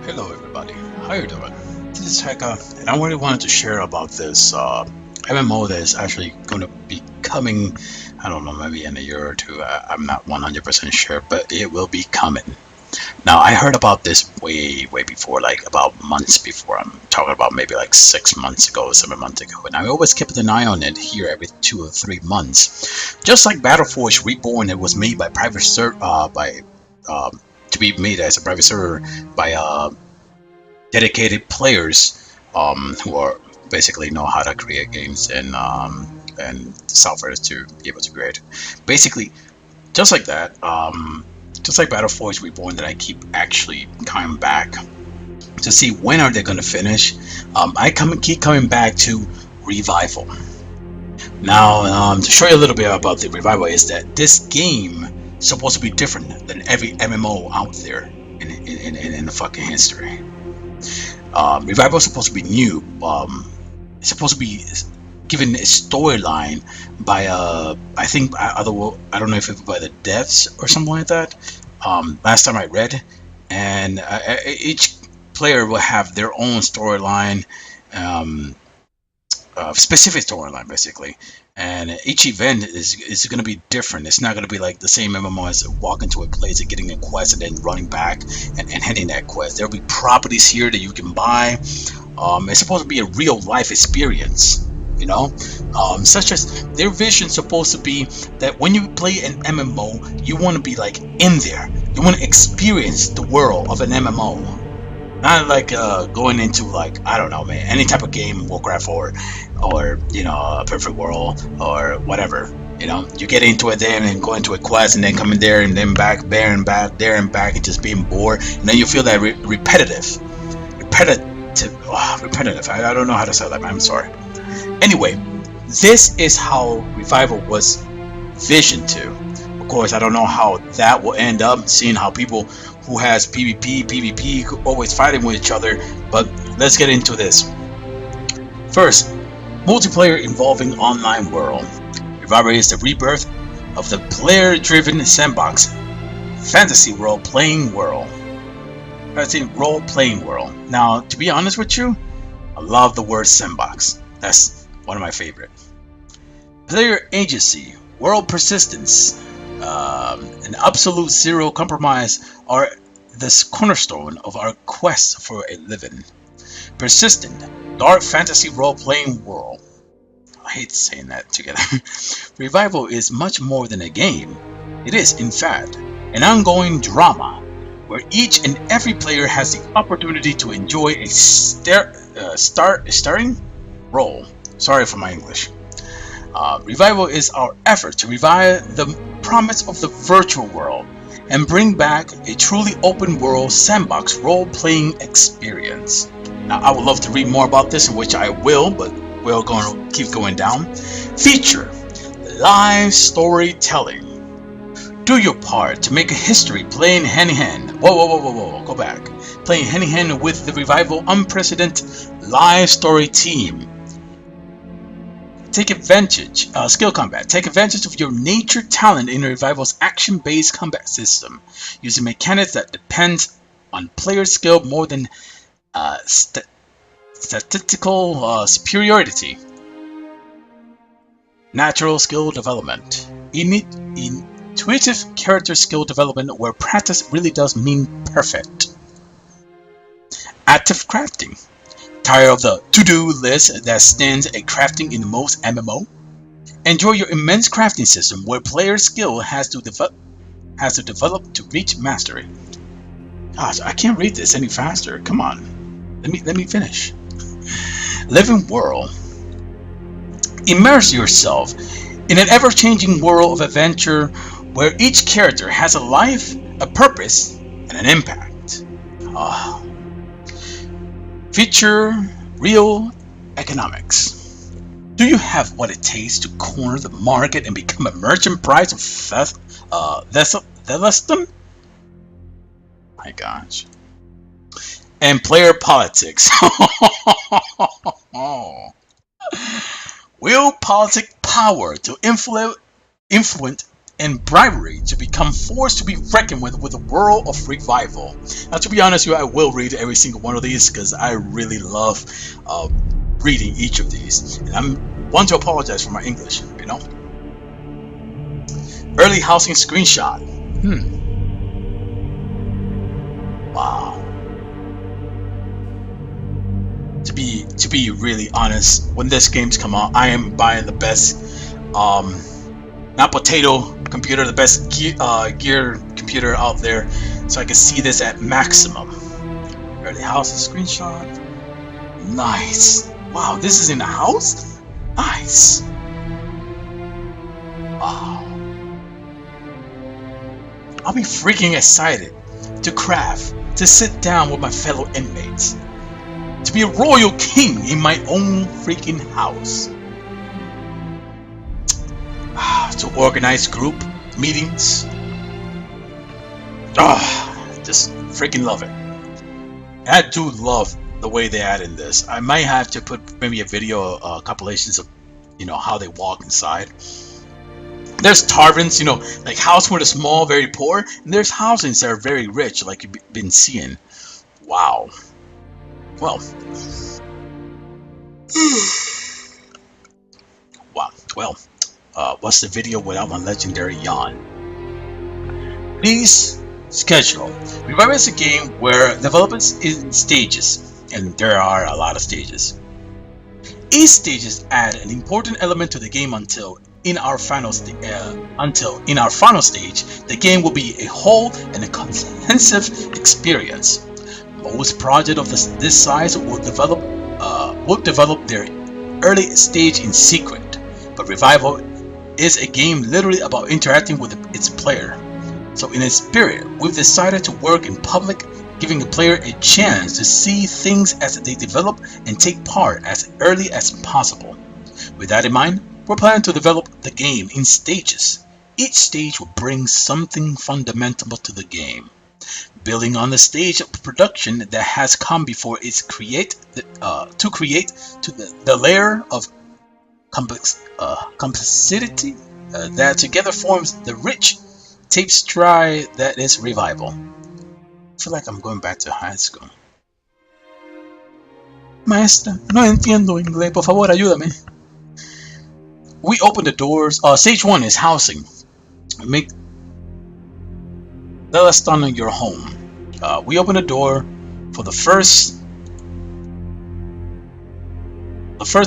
Hello everybody, how you doing? This is Heka, and I really wanted to share about this MMO that is actually going to be coming, I don't know, maybe in a year or two, I'm not 100% sure, but it will be coming. Now, I heard about this way before, like about months before. I'm talking about maybe like 6 months ago, 7 months ago, and I always kept an eye on it here every 2 or 3 months. Just like Battleforge Reborn, it was made by to be made as a private server by dedicated players who are basically know how to create games and software to be able to create. Basically, just like that, just like Battleforge Reborn, that I keep actually coming back to see when are they going to finish. Keep coming back to Revival. Now, to show you a little bit about the Revival, is that this game is supposed to be different than every MMO out there in the fucking history. Revival is supposed to be new. It's supposed to be given a storyline by I think I don't know if it's by the devs or something like that. Last time I read, and each player will have their own storyline, specific storyline basically, and each event is going to be different. It's not going to be like the same MMO as walking to a place and getting a quest and then running back and hitting that quest. There'll be properties here that you can buy. It's supposed to be a real life experience, you know, such as their vision supposed to be that when you play an MMO, you want to be like in there. You want to experience the world of an MMO. Not like going into, like, I don't know, man, any type of game, Warcraft or you know, a Perfect World or whatever. You know, you get into it there and then go into a quest and then coming there and then back there and back there and back and just being bored, and then you feel that repetitive. I don't know how to say that, man. I'm sorry. Anyway, this is how Revival was visioned to. Of course, I don't know how that will end up, seeing how people who has PvP always fighting with each other, but let's get into this. First, multiplayer involving online world. Revival is the rebirth of the player-driven sandbox fantasy role-playing world. Now, to be honest with you, I love the word sandbox. That's one of my favorite. Player agency, world persistence, and absolute zero compromise are this cornerstone of our quest for a living. Persistent, dark fantasy role-playing world. I hate saying that together. Revival is much more than a game. It is, in fact, an ongoing drama where each and every player has the opportunity to enjoy a starring role. Sorry for my English. Revival is our effort to revive the promise of the virtual world and bring back a truly open world sandbox role-playing experience. Now, I would love to read more about this, which I will, but we're going to keep going down. Feature: live storytelling. Do your part to make a history playing hand-in-hand. Whoa, go back. Playing hand-in-hand with the Revival unprecedented live story team. Take advantage, skill combat. Take advantage of your nature talent in Revival's action-based combat system, using mechanics that depend on player skill more than statistical superiority. Natural skill development. Intuitive character skill development where practice really does mean perfect. Active crafting. Tired of the to-do list that stands a crafting in most MMO? Enjoy your immense crafting system where player skill has to develop to reach mastery. Gosh, I can't read this any faster. Come on. Let me finish. Living world. Immerse yourself in an ever-changing world of adventure where each character has a life, a purpose, and an impact. Feature real economics. Do you have what it takes to corner the market and become a merchant price of Thessalon? My gosh. And player politics. Will politic power to influence and bribery to become forced to be reckoned with a world of revival. Now, to be honest with you, I will read every single one of these because I really love reading each of these. And I want to apologize for my English, you know. Early housing screenshot. Wow. To be really honest, when this game's come out, I am buying the best, not potato computer, the best gear computer out there, so I can see this at maximum. Early house screenshot. Nice. Wow, this is in the house? Nice. Wow. I'll be freaking excited to craft, to sit down with my fellow inmates, to be a royal king in my own freaking house. To organize group meetings. Just freaking love it. And I do love the way they add in this. I might have to put maybe a video compilations of, you know, how they walk inside. There's taverns, you know, like house where the small, very poor, and there's houses that are very rich, like you've been seeing. Wow. Well. Wow. Well. What's the video without my legendary yawn? Please schedule. Revival is a game where development is in stages, and there are a lot of stages. Each stages add an important element to the game until in our final stage, the game will be a whole and a comprehensive experience. Most projects of this size will develop their early stage in secret, but Revival is a game literally about interacting with its player. So in its spirit, we've decided to work in public, giving the player a chance to see things as they develop and take part as early as possible. With that in mind, we're planning to develop the game in stages. Each stage will bring something fundamental to the game, building on the stage of production that has come before it's the layer of complexity that together forms the rich tapestry that is Revival. I feel like I'm going back to high school. Maestra, no entiendo inglés, por favor, ayúdame. We open the doors. Stage 1 is housing. Make Thelaston your home. We open the door for the first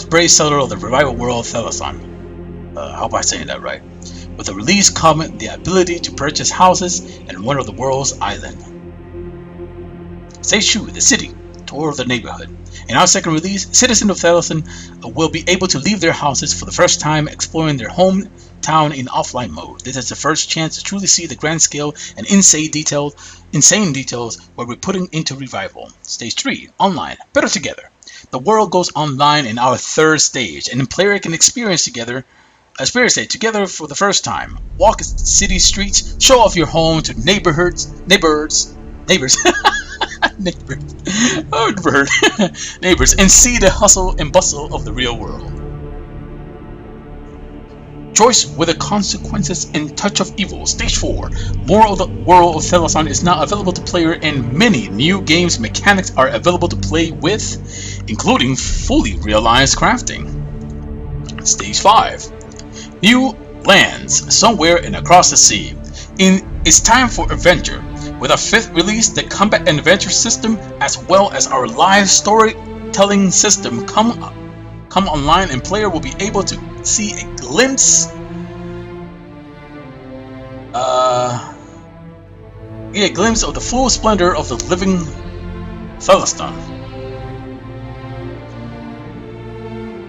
brave settler of the Revival world, Thelaston. I hope I'm saying that right. With the release come the ability to purchase houses in one of the world's island. Stage 2, the city. Tour of the neighborhood. In our second release, citizens of Thelaston will be able to leave their houses for the first time, exploring their hometown in offline mode. This is the first chance to truly see the grand scale and insane details where we're putting into Revival. Stage 3, online, better together. The world goes online in our third stage, and the player can experience it together for the first time. Walk city streets, show off your home to neighbors. Neighbors, and see the hustle and bustle of the real world. Choice with the consequences and touch of evil. Stage 4. More of the world of Thelaston is now available to player, and many new games mechanics are available to play with, including fully realized crafting. Stage 5. New lands somewhere and across the sea. It's time for adventure. With our 5th release, the combat and adventure system, as well as our live storytelling system, come online, and player will be able to see a glimpse of the full splendor of the living Thelaston.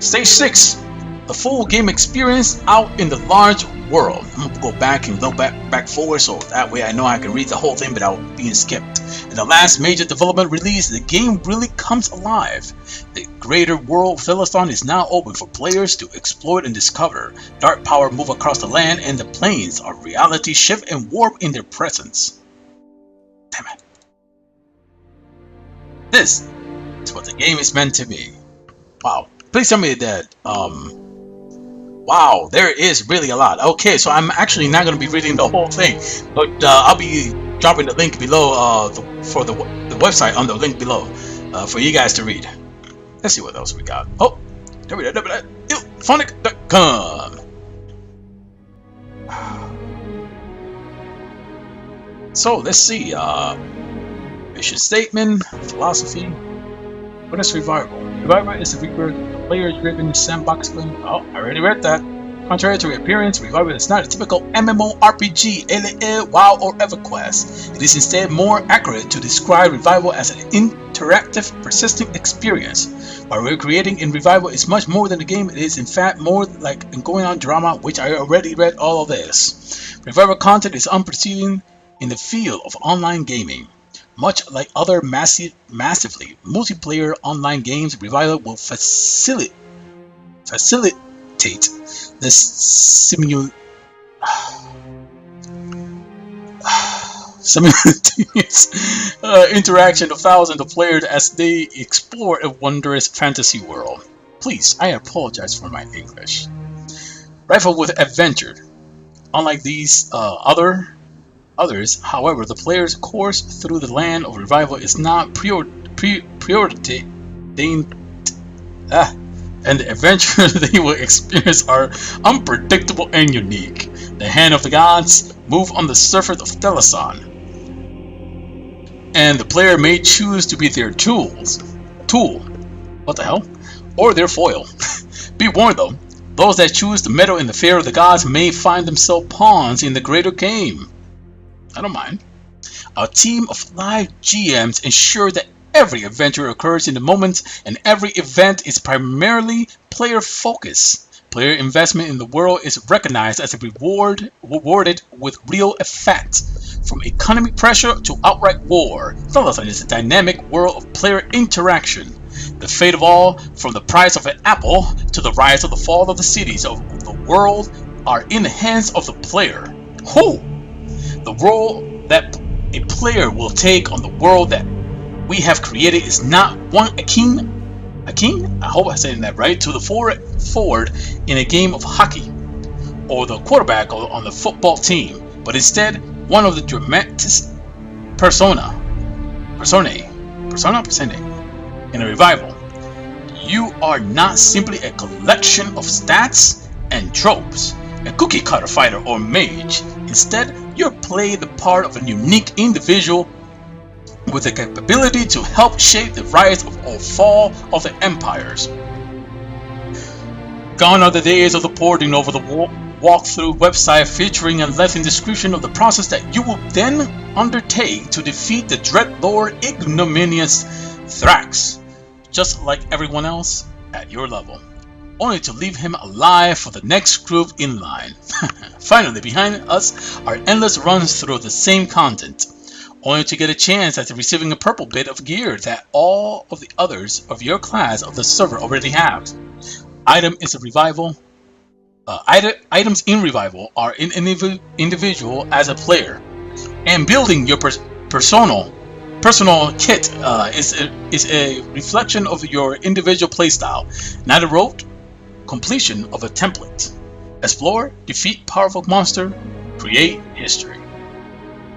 Stage 6. The full game experience out in the large world. I'm gonna go back and go back forward, so that way I know I can read the whole thing without being skipped. In the last major development release, the game really comes alive. The greater world of Thelaston is now open for players to explore and discover. Dark power move across the land, and the planes of reality shift and warp in their presence. Damn it. This is what the game is meant to be. Wow. Please tell me that Wow, there is really a lot. Okay, so I'm actually not going to be reading the whole thing, but I'll be dropping the link below for the website on the link below for you guys to read. Let's see what else we got. Oh, phonic.com. So let's see. Mission statement, philosophy. What is Revival? Revival is a player-driven sandbox game. Oh, I already read that. Contrary to appearance, Revival is not a typical MMORPG, WoW or EverQuest. It is instead more accurate to describe Revival as an interactive, persistent experience. What we're creating in Revival is much more than a game. It is in fact more like a going-on drama, which I already read all of this. Revival content is unprecedented in the field of online gaming. Much like other massively multiplayer online games, Revival will facilitate the simultaneous interaction of thousands of players as they explore a wondrous fantasy world. Please, I apologize for my English. Rifle with adventure. Unlike these others, however, the player's course through the land of Revival is not preordained, and the adventures they will experience are unpredictable and unique. The hand of the gods move on the surface of Teleson, and the player may choose to be their tool, what the hell, or their foil. Be warned though, those that choose to meddle in the affair of the gods may find themselves pawns in the greater game. I don't mind. A team of live GMs ensure that every adventure occurs in the moment and every event is primarily player focused. Player investment in the world is recognized as a rewarded with real effect. From economic pressure to outright war, Teleson is a dynamic world of player interaction. The fate of all, from the price of an apple to the rise or the fall of the cities of the world, are in the hands of the player. Who? The role that a player will take on the world that we have created is not one akin, I hope I'm saying that right, to the forward in a game of hockey, or the quarterback on the football team, but instead one of the dramatic personae in a Revival. You are not simply a collection of stats and tropes, a cookie cutter fighter or mage. Instead, you play the part of a unique individual with the capability to help shape the rise or fall of the empires. Gone are the days of the porting over the walkthrough website featuring a lengthy description of the process that you will then undertake to defeat the dread lord ignominious Thrax, just like everyone else at your level, only to leave him alive for the next group in line. Finally, behind us are endless runs through the same content, only to get a chance at receiving a purple bit of gear that all of the others of your class of the server already have. Items in Revival are individual as a player, and building your personal kit is a reflection of your individual playstyle, not a rote completion of a template. Explore, defeat powerful monster, create history.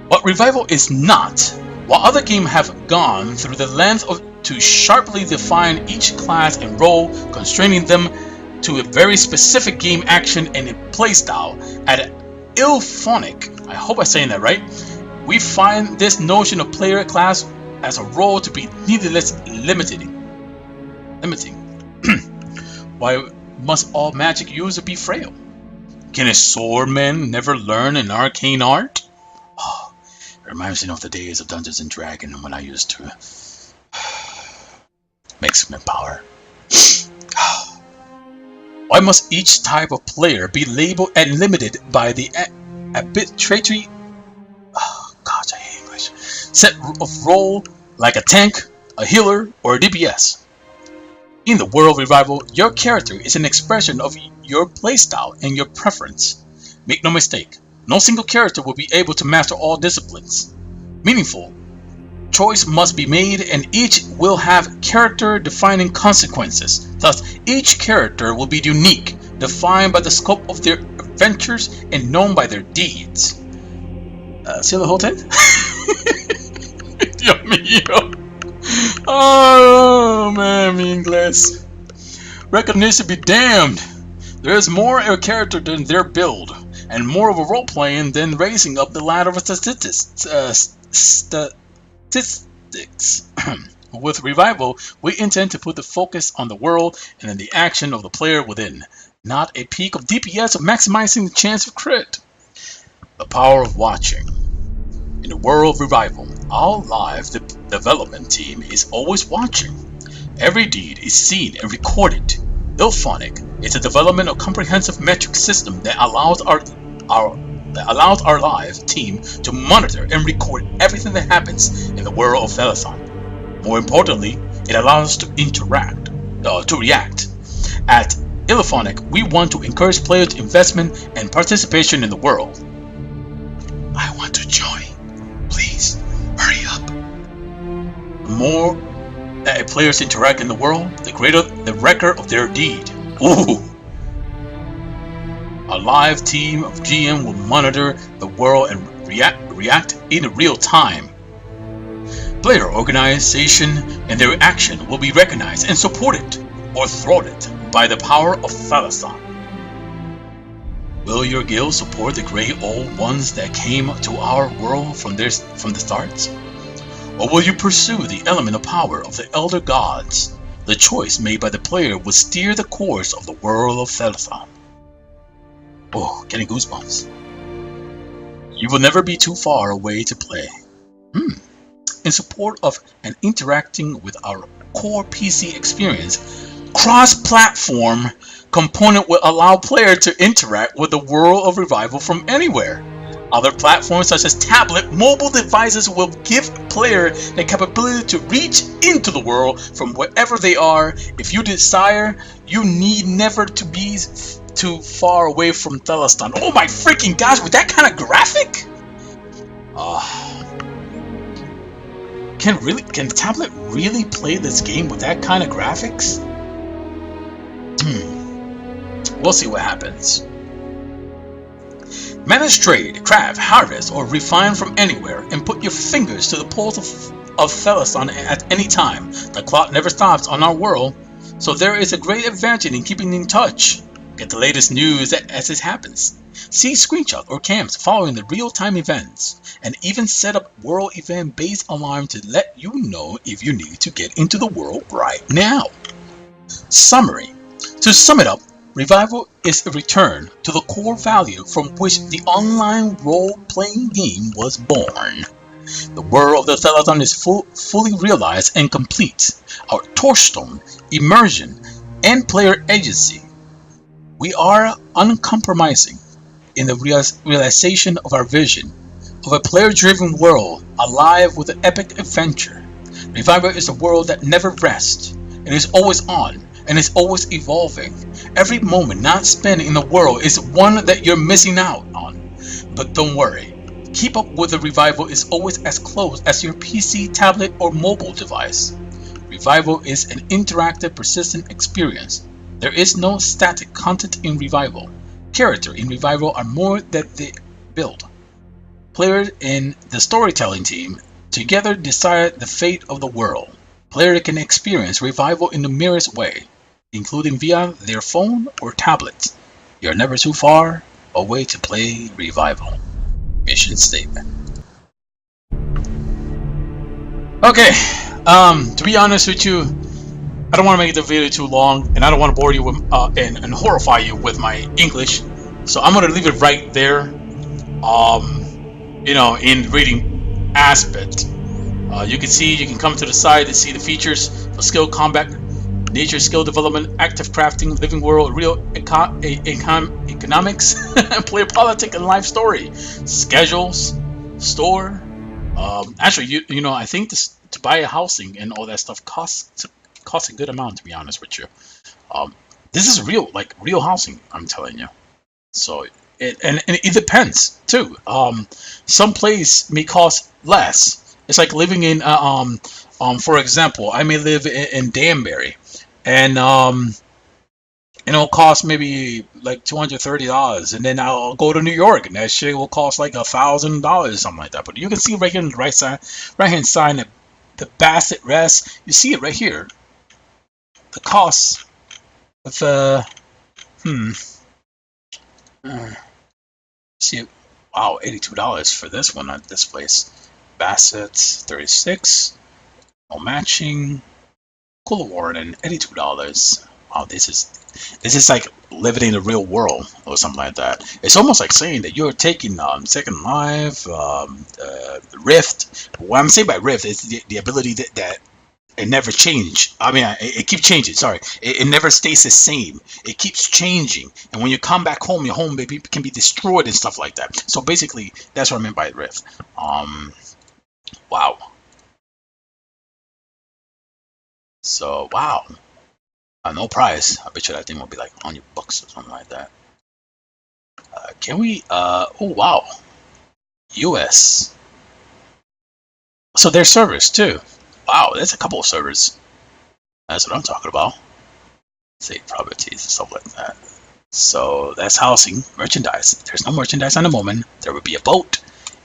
What Revival is not, while other games have gone through the length to sharply define each class and role, constraining them to a very specific game action and a playstyle, at Ilphonic, I hope I'm saying that right, we find this notion of player class as a role to be needless limiting. Why must all magic user be frail? Can a swordman never learn an arcane art? Oh, it reminds me of the days of Dungeons and Dragons when I used to make some power. Why must each type of player be labeled and limited by the arbitrary set of role like a tank, a healer, or a DPS? In the world of Revival, your character is an expression of your playstyle and your preference. Make no mistake, no single character will be able to master all disciplines. Meaningful choice must be made, and each will have character-defining consequences. Thus, each character will be unique, defined by the scope of their adventures and known by their deeds. See the whole thing? Dios mío. Oh man, mi inglés. Recognition be damned. There is more a character than their build, and more of a role playing than raising up the ladder of statistics. With Revival, we intend to put the focus on the world and in the action of the player within, not a peak of DPS of maximizing the chance of crit. The power of watching. In the world of Revival, our live development team is always watching. Every deed is seen and recorded. Ilphonic is a development of comprehensive metric system that allows our live team to monitor and record everything that happens in the world of Telethon. More importantly, it allows us to react. At Ilphonic, we want to encourage players' investment and participation in the world. I want to join. Please, hurry up. The more that players interact in the world, the greater the record of their deed. Ooh! A live team of GM will monitor the world and react in real time. Player organization and their action will be recognized and supported or thwarted by the power of Telethon. Will your guild support the great old ones that came to our world from the start? Or will you pursue the element of power of the elder gods? The choice made by the player will steer the course of the world of Telethon. Oh, getting goosebumps. You will never be too far away to play. In support of and interacting with our core PC experience, cross-platform component will allow players to interact with the world of Revival from anywhere. Other platforms such as tablet, mobile devices will give players the capability to reach into the world from wherever they are. If you desire, you need never to be too far away from Telethon. Oh my freaking gosh, with that kind of graphic? Can tablet really play this game with that kind of graphics? We'll see what happens. Manage trade, craft, harvest, or refine from anywhere, and put your fingers to the pulse of Telethon at any time. The clock never stops on our world, so there is a great advantage in keeping in touch. Get the latest news as it happens. See screenshots or cams following the real-time events, and even set up world event-based alarm to let you know if you need to get into the world right now. Summary. To sum it up, Revival is a return to the core value from which the online role-playing game was born. The world of the Telethon is fully realized and complete. Our touchstone, immersion, and player agency. We are uncompromising in the realization of our vision of a player-driven world alive with an epic adventure. Revival is a world that never rests. It is always on and is always evolving. Every moment not spent in the world is one that you're missing out on. But don't worry. Keep up with the Revival is always as close as your PC, tablet, or mobile device. Revival is an interactive, persistent experience. There is no static content in Revival. Characters in Revival are more that they build. Players in the storytelling team together decide the fate of the world. Players can experience Revival in the merest way, including via their phone or tablet. You're never too far away to play Revival. Mission statement. Okay, to be honest with you, I don't want to make the video too long, and I don't want to bore you with, and horrify you with my English, so I'm going to leave it right there, in reading aspect. You can come to the side to see the features for skill combat, nature skill development, active crafting, living world, real economics, player politics, and life story, schedules, store. Actually, I think to buy a housing and all that stuff costs a good amount, to be honest with you. This is real housing, I'm telling you. So it depends too. Some place may cost less. It's like living in for example, I may live in Danbury, and and it'll cost maybe like $230, and then I'll go to New York, and that shit will cost like $1,000, something like that. But you can see right here on the right hand side, the Bassett Rest. You see it right here. The cost of hmm, uh, see it. Wow, $82 for this one at this place. Bassett 36, no matching. Cool Warden, $82. Wow, this is like living in the real world or something like that. It's almost like saying that you're taking Second Life, Rift. What I'm saying by Rift is the ability that it never change. I mean, it keeps changing. Sorry, it never stays the same. It keeps changing, and when you come back home, your home maybe can be destroyed and stuff like that. So basically, that's what I meant by Rift. Wow. So wow, no price. I bet you that thing will be like $100 or something like that. Can we? Oh wow, US. So there's servers too. Wow, there's a couple of servers. That's what I'm talking about. Say properties and stuff like that. So that's housing, merchandise. There's no merchandise at the moment. There would be a boat,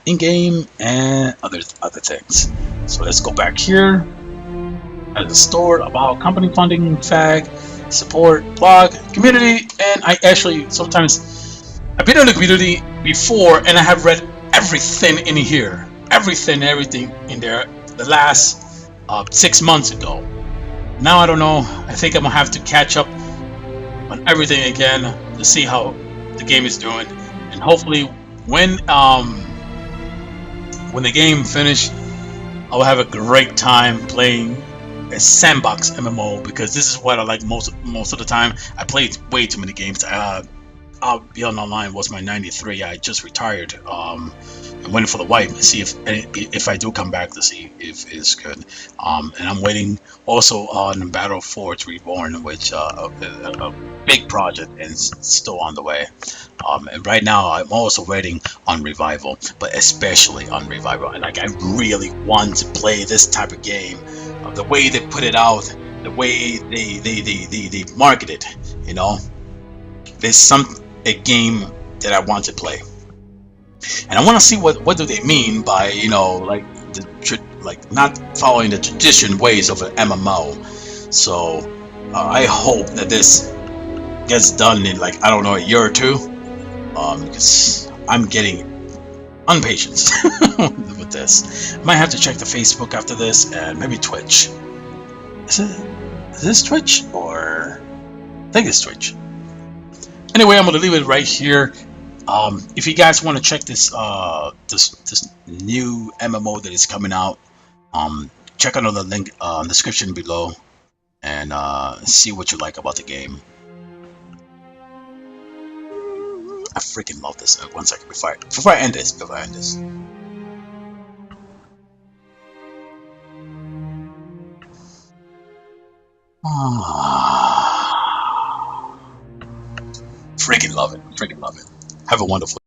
in-game, and other things. So let's go back here. As a store, about company funding, fag, support, blog, community, and I actually sometimes I've been in the community before, and I have read everything in here, everything in there. The last 6 months ago. Now I don't know. I think I'm gonna have to catch up on everything again to see how the game is doing, and hopefully when the game finished, I'll have a great time playing a sandbox MMO, because this is what I like most of the time. I played way too many games. Beyond Online was my 93. I just retired. I'm waiting for the wife to see if I do come back to see if it's good. And I'm waiting also on Battlefield Reborn, which a big project and still on the way. And right now I'm also waiting on Revival, but especially on Revival. And like I really want to play this type of game. The way they put it out, the way they market it, you know, there's a game that I want to play, and I want to see what do they mean by, you know, like like not following the tradition ways of an MMO. So I hope that this gets done in, like, I don't know, a year or two, because I'm getting impatient with this. Might have to check the Facebook after this, and maybe Twitch. Is this Twitch, or I think it's Twitch. Anyway, I'm gonna leave it right here. If you guys want to check this this new MMO that is coming out, check out the link in the description below, and see what you like about the game. I freaking love this. One second before I end this. Freaking love it. Have a wonderful